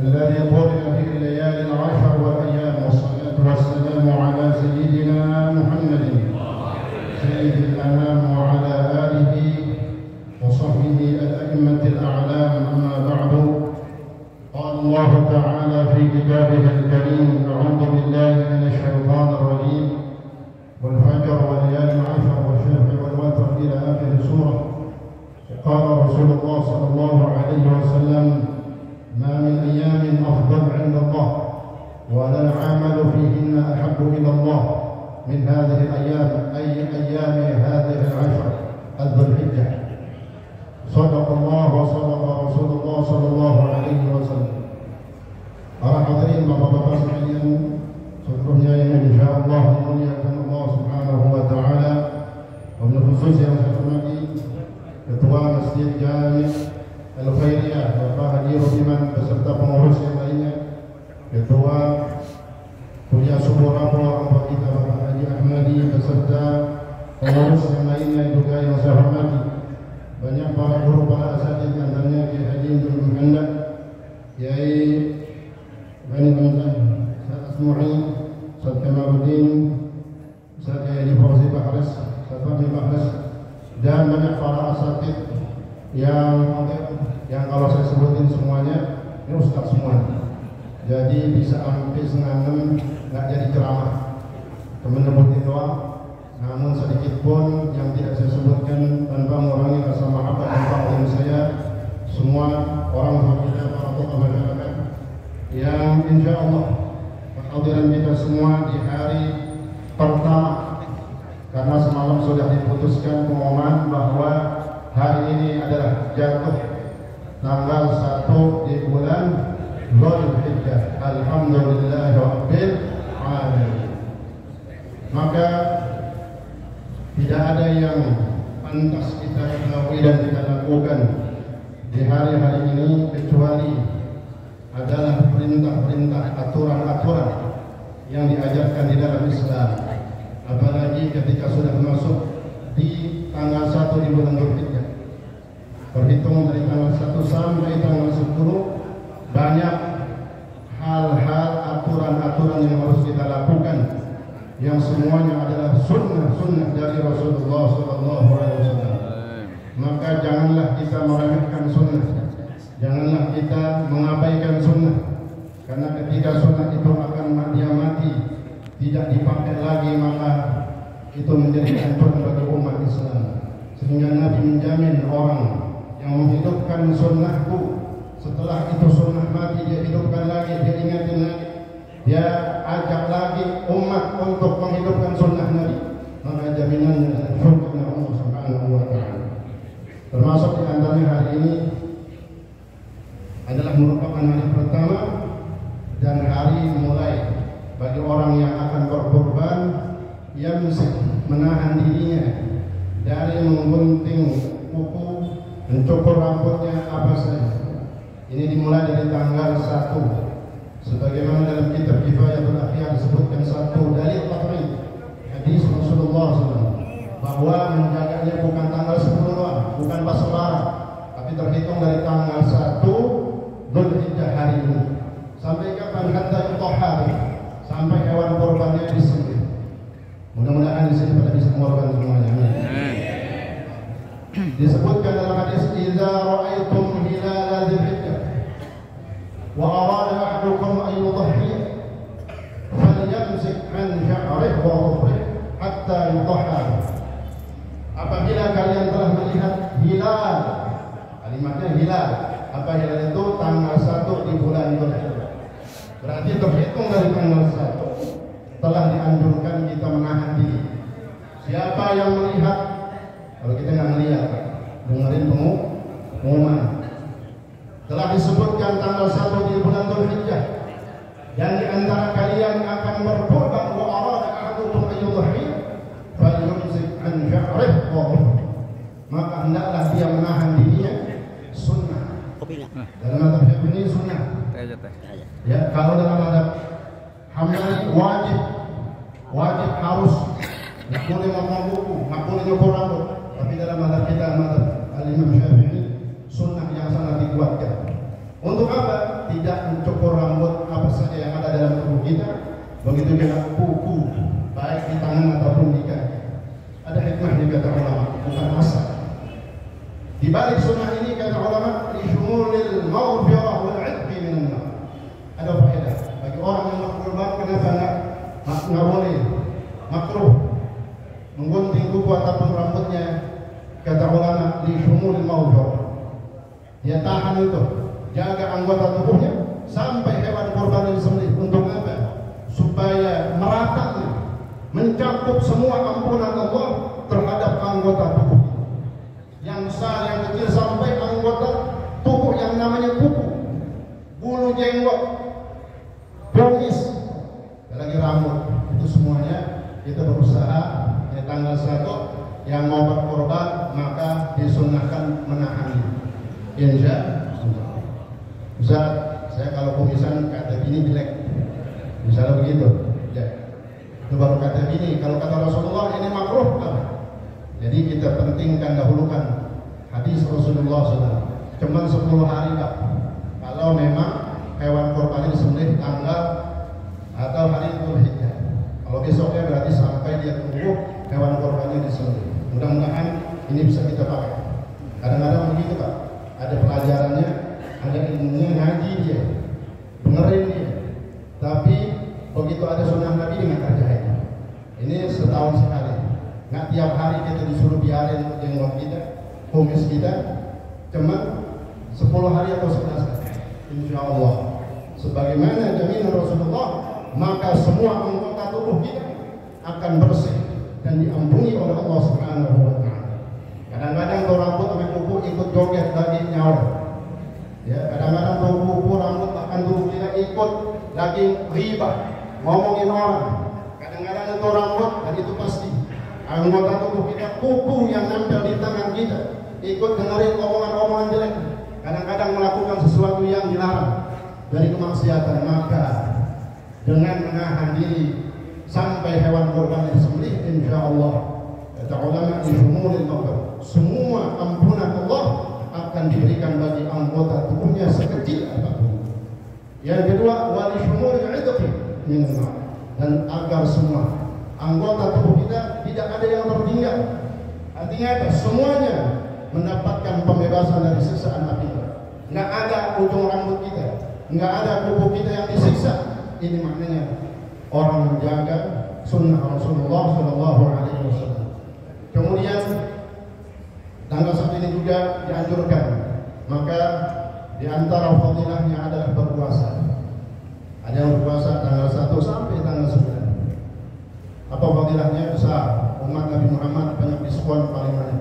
الذي قرئ في الليالي العشر والأيام، والصلاة والسلام على سيدنا محمد سيد الأنام وعلى آله وصحبه الأئمة الأعلام. أما بعد، قال الله تعالى في كتابه الكريم: أعوذ بالله من الشيطان الرجيم، والفجر وليالي العشر والشفع والوتر إلى آخر السورة. قال رسول الله صلى الله عليه وسلم: ما من أيام أفضل عند الله ولا العمل فيهن أحب إلى الله من هذه الأيام، أي أيام هذه العشر ذو الحجة. صدق الله وصدق رسول الله صلى الله عليه wasallam. Para hadirin, bapak-bapak sekalian, seluruhnya yang insyaallah dimuliakan Allah Subhanahu wa taala. Wabil khusus yang saya hormati Ketua Masjid Jami' Al-Khairiyah Bapak Haji Rohiman beserta pengurus yang lainnya, Ketua Kuliah Subur Rabu Bapak kita Bapak Haji Ahmadi beserta pengurus yang lainnya juga yang saya hormati. Banyak para guru, para asatidz, antaranya Kiai Haji Abdul Muhammad, Kiai Bani Hamzah, Ustaz Asmu'i, Ustaz Kamaluddin, Ustaz Kiai Fauzi Bahres, Ustaz Fahmi Bahres, dan banyak para asatidz yang kalau saya sebutin semuanya ini ustaz semua. Jadi bisa sampai setengah 6 nggak jadi ceramah, cuma nyebutin doang. Namun sedikit pun yang tidak saya sebutkan tanpa mengurangi rasa mahabbah dan taklim saya semua orang tua kita, para tokoh masyarakat yang insya Allah kehadiran kita semua di hari pertama, karena semalam sudah diputuskan pengumuman bahwa hari ini adalah jatuh tanggal 1 di bulan Dzulhijjah. Alhamdulillahirabbil alamin. Maka tidak ada yang pantas kita ketahui dan kita lakukan di hari-hari ini kecuali adalah perintah-perintah, aturan-aturan yang diajarkan di dalam Islam. Apalagi ketika sudah masuk di tanggal 1 di bulan Dzulhijjah, berhitung dari tanggal 1 sampai tanggal 10, banyak hal-hal, aturan-aturan yang harus kita lakukan, yang semuanya adalah sunnah-sunnah dari Rasulullah SAW. Maka janganlah kita meremehkan sunnah, janganlah kita mengabaikan sunnah, karena ketika sunnah itu akan mati, tidak dipakai lagi, maka itu menjadi ancaman bagi umat Islam. Sehingga Nabi menjamin orang yang menghidupkan sunnahku, setelah itu sunnah mati, dia hidupkan lagi, dia ingatin lagi, dia ajak lagi umat untuk menghidupkan sunnah Nabi, maka jaminannya adalah surga Allah Subhanahu wa taala. Termasuk di antaranya hari ini adalah merupakan hari pertama dan hari mulai bagi orang yang akan berkorban, yang menahan dirinya dari menggunting kuku, mencukur rambutnya, apa saja. Ini dimulai dari tanggal 1. Sebagaimana dalam kitab Kifayatul Akhyar disebutkan satu dalil qat'i hadis Rasulullah SAW bahwa menjaganya bukan tanggal 10 doang, bukan pas lebaran, tapi terhitung dari tanggal 1 Dzulhijjah hari ini sampai kapan? Hatta yutahhar, sampai hewan kurbannya disembelih. Mudah-mudahan di sini pada bisa mengorban semuanya. Amin. Disebutkan dalam hadis, idza ra'aitum hilal dzulhijjah wa arada ahadukum an yudhhiya falyamsik an sya'rihi wa dhufrihi hatta yudhhar. Apabila kalian telah melihat hilal, kalimatnya hilal, apa hilal itu? Tanggal 1 di bulan Dzulhijjah. Berarti terhitung dari tanggal 1 telah dianjurkan kita menahan diri. Siapa yang melihat, kalau kita nggak melihat, dengerin pengumuman. Telah disebutkan tanggal 1 di bulan Dzulhijjah, dan di antara kalian akan berkorban, wa arada ahadukum an yudhhiya falyumsik an sya'rihi wa dhufrihi, maka hendaklah dia menahan dirinya. Sunnah. Dalam mazhab ini sunnah. Ya, kalau dalam mazhab Hambali wajib harus, nggak boleh ngomong buku, nggak boleh nyukur rambut. Tapi dalam mazhab kita, mazhab Al-Imam Syafi'i, sunnah yang sangat dikuatkan. Untuk apa? tidak mencukur rambut apa saja yang ada dalam tubuh kita, begitu juga kuku baik di tangan ataupun di kaki. Ada hikmahnya kata ulama, bukan asal. Di balik sunnah ini kata ulama, li syumulil maghfirah wal 'idqi minan nar. Ada faedah bagi orang yang berkurban. Kenapa enggak boleh makruh menggunting kuku ataupun rambutnya? Kata ulama, li syumulil maghfirah. Dia tahan itu, jaga anggota tubuhnya sampai hewan kurban disembelih. Untuk apa? Supaya meratanya, mencakup semua ampunan Allah terhadap anggota tubuh. Yang besar, yang kecil, sampai anggota tubuh yang namanya kuku, bulu jenggot, kumis, lagi rambut. Itu semuanya kita berusaha di tanggal 1 yang mau berkorban maka disunahkan menahan. Insya Allah. Ustaz, saya kalau kumisan kata bini jelek, misalnya begitu, ya. Itu baru kata bini. Kalau kata Rasulullah ini makruh. Jadi kita pentingkan, dahulukan hadis Rasulullah SAW. Cuman 10 hari Pak. Kalau memang hewan kurban disembelih tanggal atau hari Dzulhijjah. Kalau besoknya berarti sampai dia tunggu hewan kurbannya disembelih. Mudah-mudahan ini bisa kita pakai. Kadang-kadang begitu Pak. Ada pelajarannya, ada ilmunya, ngaji dia, dengerin dia. Tapi begitu ada sunnah Nabi dengan kerjaannya. Ini setahun sekali. Nggak tiap hari kita disuruh biarin jenggot kita, kumis kita. Cuma 10 hari atau 11 hari. Insya Allah. Sebagaimana jaminan Rasulullah, maka semua anggota tubuh kita akan bersih dan diampuni oleh Allah Subhanahu wa Ta'ala. Kadang-kadang tuh rambut sampai kuku ikut joget lagi nyawa. Ya, kadang-kadang tuh kuku, rambut, bahkan tubuh kita ikut lagi ribah, ngomongin orang. Kadang-kadang itu rambut, dan itu pasti anggota tubuh kita, kuku yang nempel di tangan kita, ikut dengerin omongan-omongan jelek. Kadang-kadang melakukan sesuatu yang dilarang dari kemaksiatan. Maka dengan menahan diri sampai hewan kurban disembelih, insya Allah, kata ulama, disyumulil maghfirah, semua ampunan Allah akan diberikan bagi anggota tubuhnya sekecil apapun. Yang kedua, wali syumulil 'idqi minan nar, dan agar semua anggota tubuh kita tidak ada yang tertinggal. Artinya apa? Semuanya mendapatkan pembebasan dari siksaan api. Nggak ada ujung rambut kita, nggak ada kuku kita yang disiksa. Ini maknanya orang menjaga sunnah Rasulullah Shallallahu Alaihi Wasallam. Kemudian tanggal 1 ini juga dianjurkan, maka di antara fadilahnya adalah berpuasa. Ada yang berpuasa tanggal 1 sampai tanggal 9. Apa fadilahnya? Besar. Umat Nabi Muhammad banyak diskon paling banyak.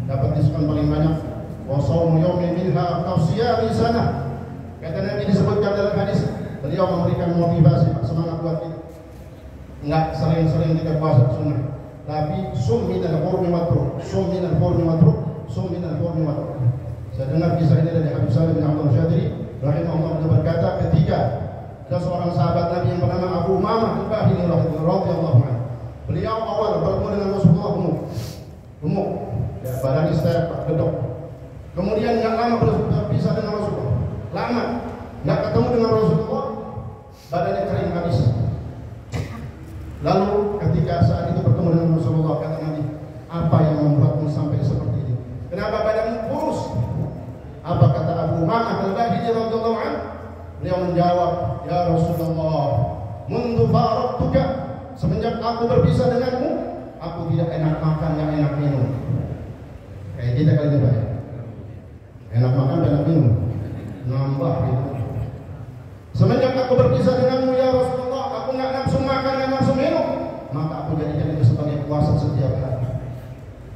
Dapat diskon paling banyak. Wa shaumu yaumin minha kafsiyami sana. Kata Nabi disebutkan dalam hadis, beliau memberikan motivasi, semangat buat kita. Enggak sering-sering kita puasa sunnah, tapi sum minal hurmi matruk, sum minal hurmi matruk, sum minal hurmi matruk. Saya dengar kisah ini dari Habib Salim bin Abdul Syadri rahimahullah, beliau berkata ketika ada seorang sahabat Nabi yang bernama Abu Umamah Al-Bahili radhiyallahu anhu. Beliau awal bertemu dengan Rasulullah gemuk, ya, badan istirak, gedok. Kemudian nggak lama berpisah dengan Rasulullah, lama nggak ketemu dengan Rasulullah, badannya kering habis. Lalu ketika saat itu bertemu dengan Rasulullah, kata Nabi, apa yang membuatmu sampai seperti ini? Kenapa badanmu kurus? Apa kata Abu Umamah Al-Bahili radhiyallahu anhu? Beliau menjawab, ya Rasulullah, mundu faraktuka, semenjak aku berpisah denganmu, aku tidak enak makan, tidak enak minum. Kayak kita kali ini Pak, enak makan, enak minum, nambah gitu. Semenjak aku berpisah denganmu ya Rasulullah, aku nggak nafsu makan, nggak nafsu minum, maka aku jadikan itu sebagai puasa setiap hari.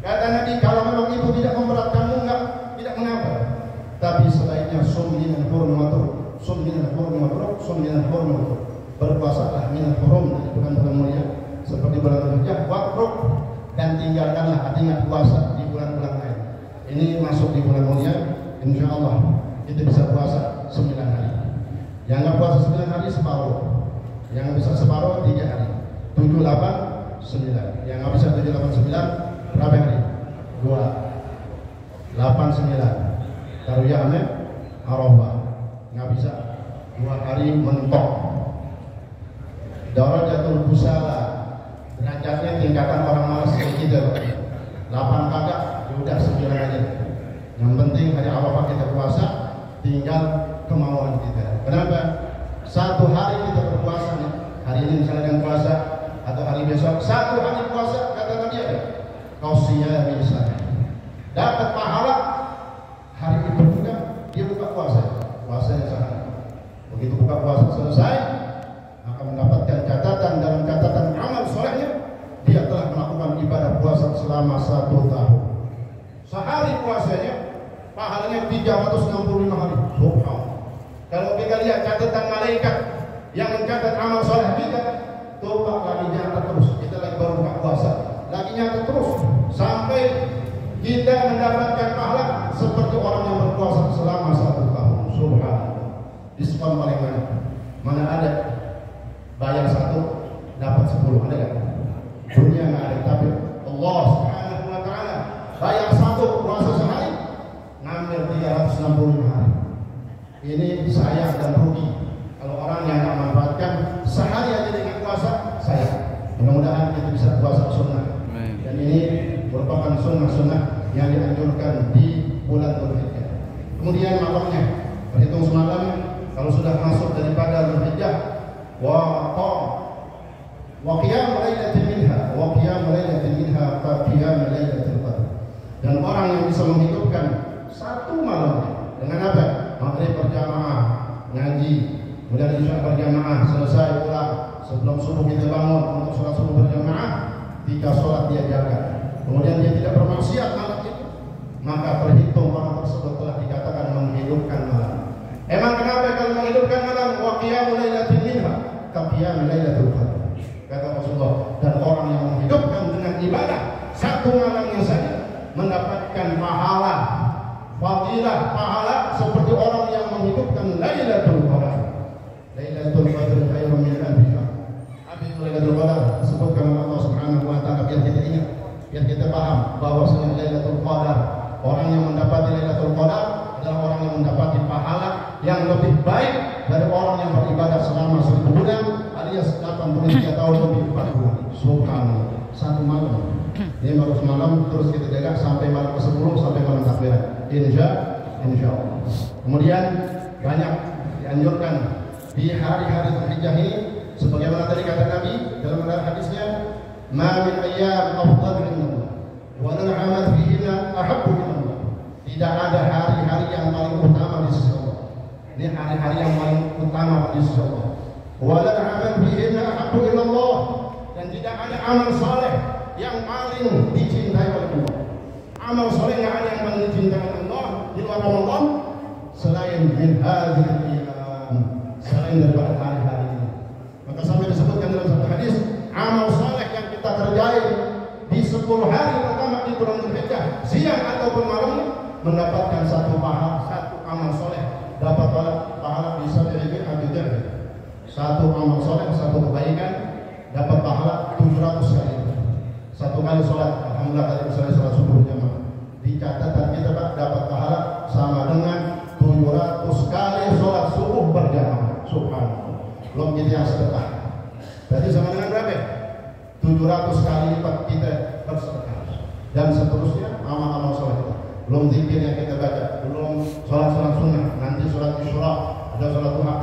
Kata Nabi, kalau memang itu tidak memberatkanmu, tidak mengapa. Tapi sebaiknya sum minal hurmi matruk, sum minal hurmi matruk, sum minal hurmi matruk. Berpuasalah minal hurum, dari bulan-bulan mulia seperti bulan Dzulhijjah, watruk, dan tinggalkanlah, ingat puasa di bulan-bulan lain. Ini masuk di bulan mulia, insya Allah kita bisa puasa 9 hari. Yang nggak puasa 9 hari separuh, yang nggak bisa separuh 3 hari, 7, 8, 9. Yang nggak bisa 7, 8, 9 berapa hari? 2, 8, 9. Tarwiyahnya Arafah nggak bisa 2 hari mentok. Darajatul busala, derajatnya tingkatan orang malas kayak kita. 8 kagak, ya udah 9 aja. Yang penting hari Arafah kita puasa, tinggal kemauan kita. Kenapa? 1 hari kita berpuasa nih. Hari ini misalnya yang puasa atau hari besok 1 hari puasa, kata Nabi apa? Kau siyami misalnya. Dapat pahala hari itu juga dia buka puasa. Puasanya sehari. Begitu buka puasa selesai, akan mendapatkan catatan dalam catatan amal solehnya, dia telah melakukan ibadah puasa selama 1 tahun. Sehari puasanya pahalanya 365 hari. Subhanallah. Kalau kita lihat catatan malaikat yang mencatat amal soleh kita, tobat lagi nyata terus. Kita lagi baru buka puasa, lagi nyata terus sampai kita mendapatkan pahala seperti orang yang berpuasa selama 1 tahun. Subhanallah. Diskon paling mana? Mana ada bayar 1 dapat 10, ada nggak? Dunia nggak ada, tapi Allah Subhanahu wa Ta'ala bayar 1 puasa sehari, ngambil 365 hari. Ini sayang dan rugi kalau orang yang nggak manfaatkan sehari aja dengan puasa. Sayang. Mudah-mudahan kita bisa puasa sunnah. Dan ini merupakan sunnah-sunnah yang dianjurkan di bulan Dzulhijjah. Kemudian malamnya berhitung semalam. Kalau sudah masuk daripada Dzulhijjah, wa qiyam lailatin minha fa qiyam lailatul qadar. Dan orang yang bisa menghidupkan 1 malam dengan apa? Maghrib berjamaah, ngaji, kemudian isya berjamaah, selesai pulang, sebelum subuh kita bangun untuk sholat subuh berjamaah, 3 sholat dia jaga. Kemudian dia tidak bermaksiat malam itu, maka terhitung orang tersebut telah dikatakan menghidupkan malam. Emang kenapa kalau menghidupkan malam? Wa qiyamul lailatin minha ka qiyamil lailatul qadar. Kata Rasulullah, dan orang yang menghidupkan dengan ibadah 1 malamnya saja mendapatkan pahala, fadilah pahala seperti orang yang menghidupkan Lailatul Qadar. Lailatul Qadar khairun min alfi syahr. Apa itu Lailatul Qadar? Disebutkan oleh Allah Subhanahu wa Ta'ala biar kita ingat, biar kita paham bahwa Lailatul Qadar, orang yang mendapati Lailatul Qadar adalah orang yang mendapati pahala yang lebih baik dari orang yang beribadah selama 1000 bulan alias 83 tahun lebih 4 bulan. Subhanallah. 1 malam. Ini baru semalam, terus kita jaga sampai malam ke-10, sampai malam takbiran. Insya Allah. Kemudian banyak dianjurkan di hari-hari Dzulhijjah ini, sebagaimana tadi kata Nabi dalam hadisnya, "Ma min ayyam afdal min Allah, wa lal 'amal fihinna ahabbu min Allah." Tidak ada hari-hari yang paling utama di sisi Allah. Ini hari-hari yang paling utama di sisi Allah. Wa lal 'amal fihinna ahabbu ila Allah, dan tidak ada amal saleh yang paling dicintai oleh Allah. Amal soleh yang ada yang paling dicintai oleh Allah di luar Ramadan selain min hadhil ayyam, selain daripada hari-hari ini. Maka sampai disebutkan dalam satu hadis, amal soleh yang kita kerjain di 10 hari pertama di bulan Dzulhijjah, siang ataupun malamnya, mendapatkan 1 pahala, 1 amal soleh dapat pahala bisa dari ajudan. 1 amal soleh, 1 kebaikan dapat pahala 700 kali. 1 kali sholat, alhamdulillah tadi misalnya sholat subuh jamaah, di catatan kita Pak dapat pahala sama dengan 700 kali sholat subuh berjamaah. Subhanallah. Belum kita yang sedekah. Berarti sama dengan berapa? 700 kali lipat kita bersedekah. Dan seterusnya amal-amal sholat kita. Belum zikir yang kita baca, belum sholat sunnah, nanti sholat isyraq, ada sholat duha